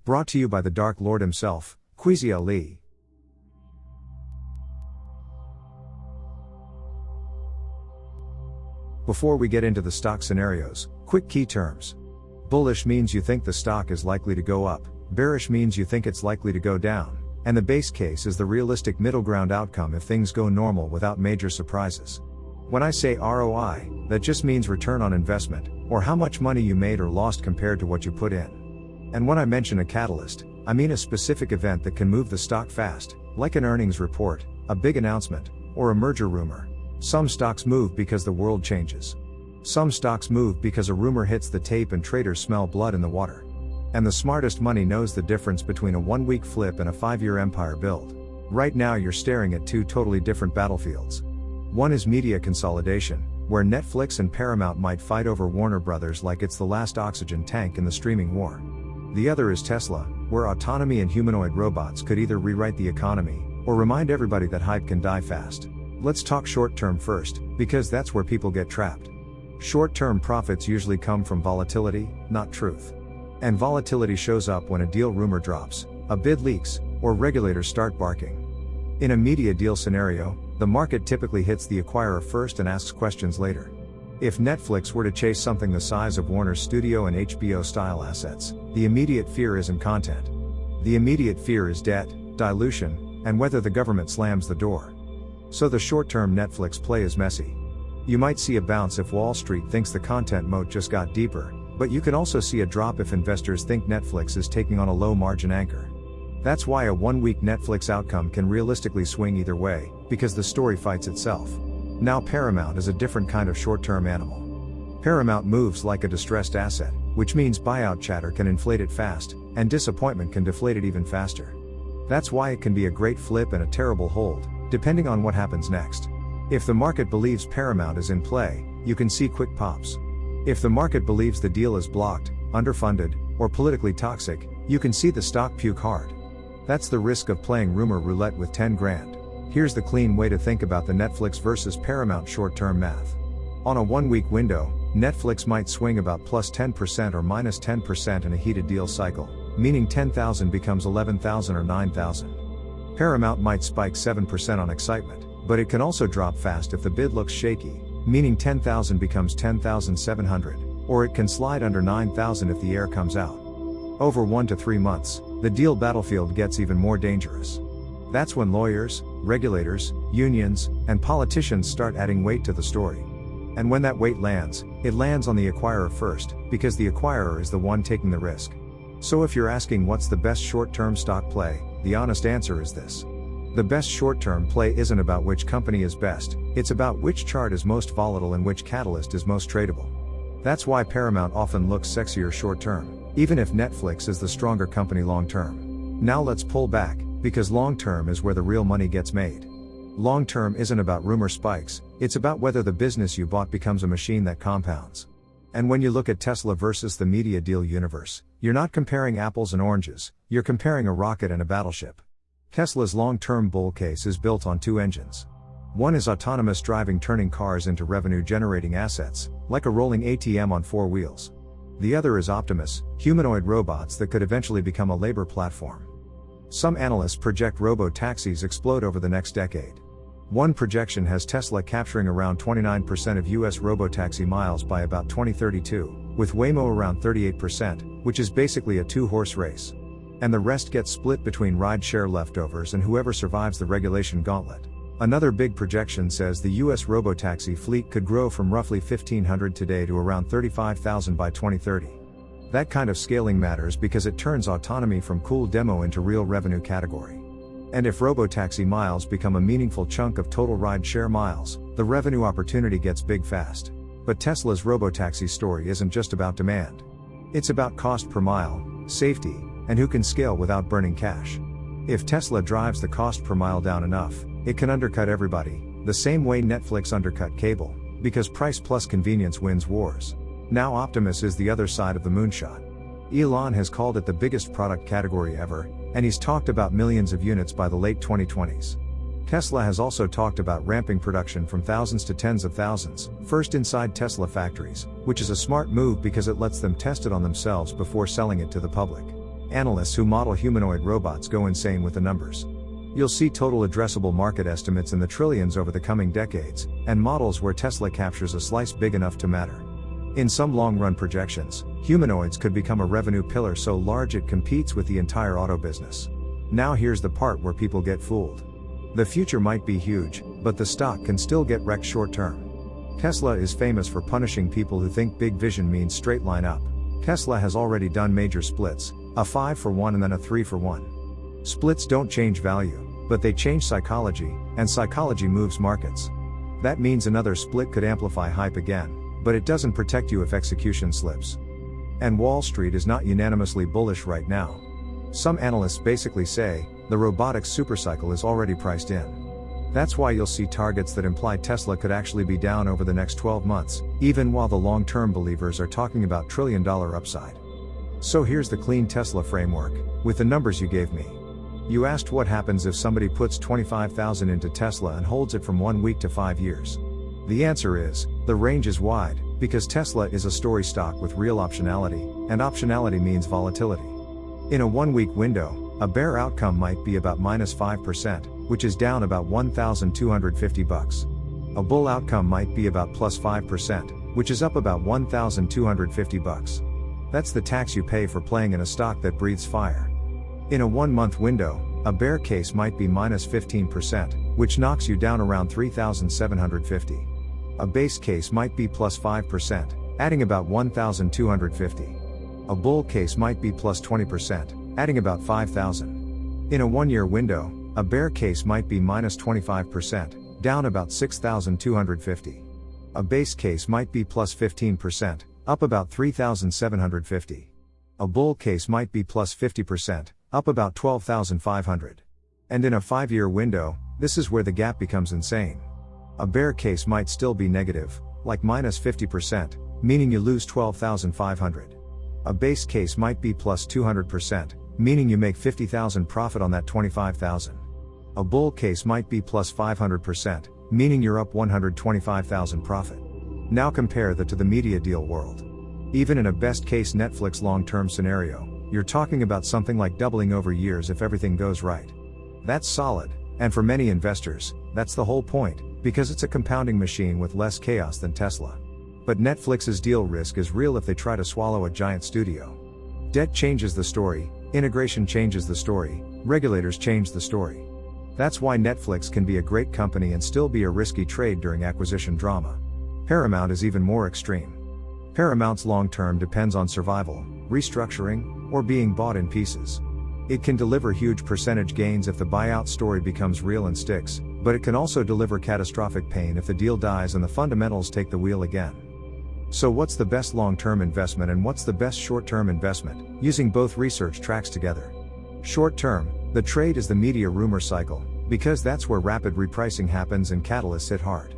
Brought to you by the Dark Lord himself, Queasy Ali. Before we get into the stock scenarios, quick key terms. Bullish means you think the stock is likely to go up, bearish means you think it's likely to go down, and the base case is the realistic middle ground outcome if things go normal without major surprises. When I say ROI, that just means return on investment, or how much money you made or lost compared to what you put in. And when I mention a catalyst, I mean a specific event that can move the stock fast, like an earnings report, a big announcement, or a merger rumor. Some stocks move because the world changes. Some stocks move because a rumor hits the tape and traders smell blood in the water. And the smartest money knows the difference between a 1-week flip and a 5-year empire build. Right now you're staring at two totally different battlefields. One is media consolidation, where Netflix and Paramount might fight over Warner Brothers like it's the last oxygen tank in the streaming war. The other is Tesla, where autonomy and humanoid robots could either rewrite the economy, or remind everybody that hype can die fast. Let's talk short-term first, because that's where people get trapped. Short-term profits usually come from volatility, not truth. And volatility shows up when a deal rumor drops, a bid leaks, or regulators start barking. In a media deal scenario, the market typically hits the acquirer first and asks questions later. If Netflix were to chase something the size of Warner's studio and HBO style assets, the immediate fear isn't content. The immediate fear is debt, dilution, and whether the government slams the door. So the short-term Netflix play is messy. You might see a bounce if Wall Street thinks the content moat just got deeper, but you can also see a drop if investors think Netflix is taking on a low-margin anchor. That's why a 1-week Netflix outcome can realistically swing either way, because the story fights itself. Now Paramount is a different kind of short-term animal. Paramount moves like a distressed asset, which means buyout chatter can inflate it fast, and disappointment can deflate it even faster. That's why it can be a great flip and a terrible hold, depending on what happens next. If the market believes Paramount is in play, you can see quick pops. If the market believes the deal is blocked, underfunded, or politically toxic, you can see the stock puke hard. That's the risk of playing rumor roulette with 10 grand. Here's the clean way to think about the Netflix versus Paramount short-term math. On a 1-week window, Netflix might swing about plus 10% or minus 10% in a heated deal cycle, meaning 10,000 becomes 11,000 or 9,000. Paramount might spike 7% on excitement, but it can also drop fast if the bid looks shaky, meaning 10,000 becomes 10,700, or it can slide under 9,000 if the air comes out. Over 1 to 3 months, the deal battlefield gets even more dangerous. That's when lawyers, regulators, unions, and politicians start adding weight to the story. And when that weight lands, it lands on the acquirer first, because the acquirer is the one taking the risk. So if you're asking what's the best short-term stock play, the honest answer is this. The best short-term play isn't about which company is best, it's about which chart is most volatile and which catalyst is most tradable. That's why Paramount often looks sexier short-term, even if Netflix is the stronger company long-term. Now let's pull back, because long-term is where the real money gets made. Long-term isn't about rumor spikes, it's about whether the business you bought becomes a machine that compounds. And when you look at Tesla versus the media deal universe, you're not comparing apples and oranges, you're comparing a rocket and a battleship. Tesla's long-term bull case is built on 2 engines. One is autonomous driving, turning cars into revenue-generating assets, like a rolling ATM on 4 wheels. The other is Optimus, humanoid robots that could eventually become a labor platform. Some analysts project robo-taxis explode over the next decade. One projection has Tesla capturing around 29% of US robotaxi miles by about 2032, with Waymo around 38%, which is basically a 2-horse race. And the rest gets split between ride-share leftovers and whoever survives the regulation gauntlet. Another big projection says the US robotaxi fleet could grow from roughly 1,500 today to around 35,000 by 2030. That kind of scaling matters because it turns autonomy from cool demo into real revenue category. And if robotaxi miles become a meaningful chunk of total ride-share miles, the revenue opportunity gets big fast. But Tesla's robotaxi story isn't just about demand. It's about cost per mile, safety, and who can scale without burning cash. If Tesla drives the cost per mile down enough, it can undercut everybody, the same way Netflix undercut cable, because price plus convenience wins wars. Now Optimus is the other side of the moonshot. Elon has called it the biggest product category ever, and he's talked about millions of units by the late 2020s. Tesla has also talked about ramping production from thousands to tens of thousands, first inside Tesla factories, which is a smart move because it lets them test it on themselves before selling it to the public. Analysts who model humanoid robots go insane with the numbers. You'll see total addressable market estimates in the trillions over the coming decades, and models where Tesla captures a slice big enough to matter. In some long-run projections, humanoids could become a revenue pillar so large it competes with the entire auto business. Now here's the part where people get fooled. The future might be huge, but the stock can still get wrecked short-term. Tesla is famous for punishing people who think big vision means straight line up. Tesla has already done major splits, a 5-for-1 and then a 3-for-1. Splits don't change value, but they change psychology, and psychology moves markets. That means another split could amplify hype again, but it doesn't protect you if execution slips. And Wall Street is not unanimously bullish right now. Some analysts basically say, the robotics supercycle is already priced in. That's why you'll see targets that imply Tesla could actually be down over the next 12 months, even while the long-term believers are talking about trillion-dollar upside. So here's the clean Tesla framework, with the numbers you gave me. You asked what happens if somebody puts $25,000 into Tesla and holds it from 1 week to 5 years. The answer is, the range is wide, because Tesla is a story stock with real optionality, and optionality means volatility. In a 1-week window, a bear outcome might be about -5%, which is down about $1,250. A bull outcome might be about +5%, which is up about $1,250. That's the tax you pay for playing in a stock that breathes fire. In a 1-month window, a bear case might be -15%, which knocks you down around $3,750. A base case might be +5%, adding about $1,250. A bull case might be +20%, adding about $5,000. In a 1-year window, a bear case might be -25%, down about $6,250. A base case might be +15%, up about $3,750. A bull case might be +50%, up about $12,500. And in a 5-year window, this is where the gap becomes insane. A bear case might still be negative, like -50%, meaning you lose $12,500. A base case might be +200%, meaning you make $50,000 profit on that $25,000. A bull case might be +500%, meaning you're up $125,000 profit. Now compare that to the media deal world. Even in a best case Netflix long-term scenario, you're talking about something like doubling over years if everything goes right. That's solid, and for many investors, that's the whole point, because it's a compounding machine with less chaos than Tesla. But Netflix's deal risk is real if they try to swallow a giant studio. Debt changes the story, integration changes the story, regulators change the story. That's why Netflix can be a great company and still be a risky trade during acquisition drama. Paramount is even more extreme. Paramount's long-term depends on survival, restructuring, or being bought in pieces. It can deliver huge percentage gains if the buyout story becomes real and sticks, but it can also deliver catastrophic pain if the deal dies and the fundamentals take the wheel again. So what's the best long-term investment and what's the best short-term investment, using both research tracks together? Short-term, the trade is the media rumor cycle, because that's where rapid repricing happens and catalysts hit hard.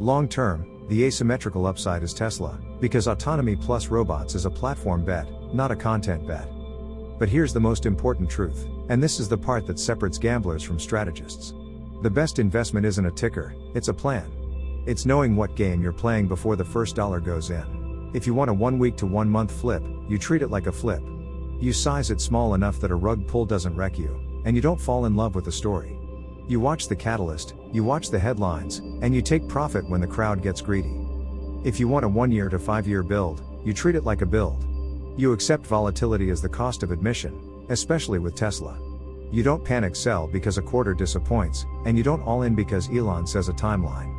Long-term, the asymmetrical upside is Tesla, because autonomy plus robots is a platform bet, not a content bet. But here's the most important truth, and this is the part that separates gamblers from strategists. The best investment isn't a ticker, it's a plan. It's knowing what game you're playing before the first dollar goes in. If you want a 1-week to 1-month flip, you treat it like a flip. You size it small enough that a rug pull doesn't wreck you, and you don't fall in love with the story. You watch the catalyst, you watch the headlines, and you take profit when the crowd gets greedy. If you want a 1-year to 5-year build, you treat it like a build. You accept volatility as the cost of admission, especially with Tesla. You don't panic sell because a quarter disappoints, and you don't all in because Elon says a timeline.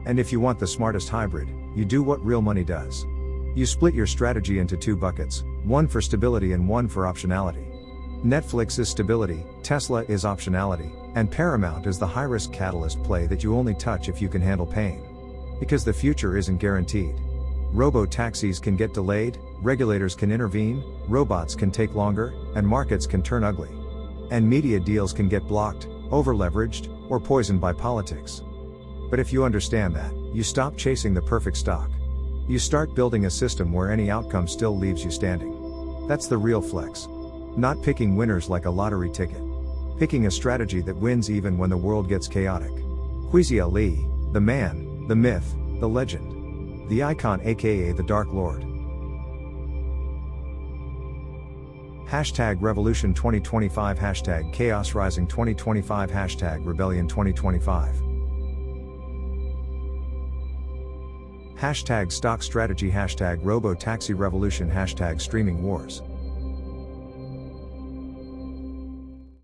And if you want the smartest hybrid, you do what real money does. You split your strategy into 2 buckets, one for stability and one for optionality. Netflix is stability, Tesla is optionality, and Paramount is the high-risk catalyst play that you only touch if you can handle pain. Because the future isn't guaranteed. Robo-taxis can get delayed, regulators can intervene, robots can take longer, and markets can turn ugly. And media deals can get blocked, over-leveraged, or poisoned by politics. But if you understand that, you stop chasing the perfect stock. You start building a system where any outcome still leaves you standing. That's the real flex. Not picking winners like a lottery ticket. Picking a strategy that wins even when the world gets chaotic. Queasy Ali, the man, the myth, the legend. The icon aka the Dark Lord. Hashtag Revolution 2025, hashtag Chaos Rising 2025, hashtag Rebellion 2025. Hashtag Stock Strategy, hashtag Robo Taxi Revolution, hashtag Streaming Wars.